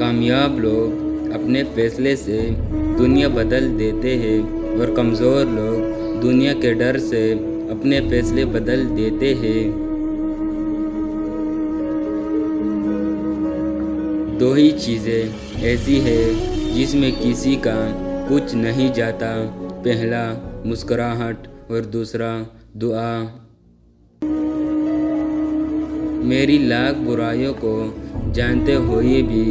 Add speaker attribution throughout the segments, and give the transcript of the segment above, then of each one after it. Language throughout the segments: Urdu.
Speaker 1: کامیاب لوگ اپنے فیصلے سے دنیا بدل دیتے ہیں اور کمزور لوگ دنیا کے ڈر سے اپنے فیصلے بدل دیتے ہیں۔ دو ہی چیزیں ایسی ہیں جس میں کسی کا کچھ نہیں جاتا، پہلا مسکراہٹ اور دوسرا دعا۔ میری لاکھ برائیوں کو جانتے ہوئے بھی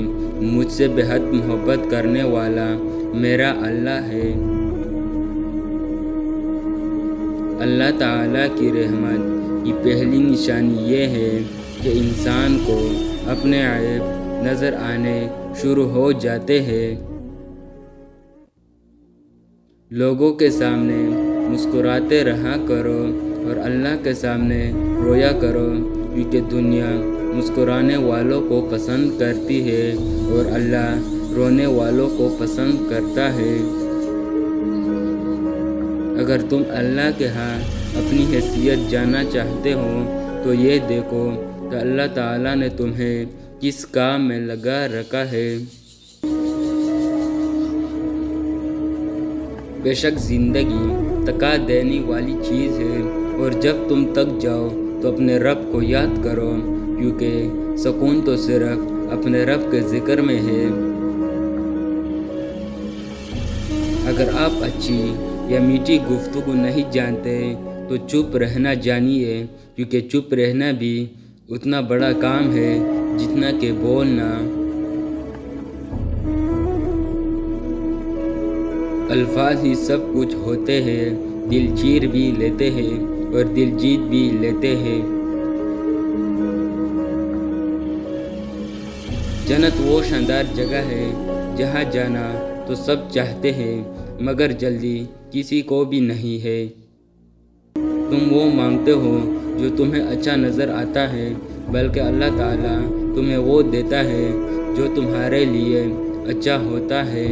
Speaker 1: مجھ سے بہت محبت کرنے والا میرا اللہ ہے۔ اللہ تعالیٰ کی رحمت کی پہلی نشانی یہ ہے کہ انسان کو اپنے عیب نظر آنے شروع ہو جاتے ہیں۔ لوگوں کے سامنے مسکراتے رہا کرو اور اللہ کے سامنے رویا کرو، کیونکہ دنیا مسکرانے والوں کو پسند کرتی ہے اور اللہ رونے والوں کو پسند کرتا ہے۔ اگر تم اللہ کے ہاں اپنی حیثیت جاننا چاہتے ہو تو یہ دیکھو کہ اللہ تعالیٰ نے تمہیں کس کام میں لگا رکھا ہے۔ بے شک زندگی تھکا دینے والی چیز ہے، اور جب تم تک جاؤ تو اپنے رب کو یاد کرو، کیونکہ سکون تو صرف اپنے رب کے ذکر میں ہے۔ اگر آپ اچھی یا میٹھی گفتگو نہیں جانتے تو چپ رہنا جانیے، کیونکہ چپ رہنا بھی اتنا بڑا کام ہے جتنا کہ بولنا۔ الفاظ ہی سب کچھ ہوتے ہیں، دل چیر بھی لیتے ہیں اور دل جیت بھی لیتے ہیں۔ جنت وہ شاندار جگہ ہے جہاں جانا تو سب چاہتے ہیں مگر جلدی کسی کو بھی نہیں ہے۔ تم وہ مانگتے ہو جو تمہیں اچھا نظر آتا ہے، بلکہ اللہ تعالیٰ تمہیں وہ دیتا ہے جو تمہارے لیے اچھا ہوتا ہے۔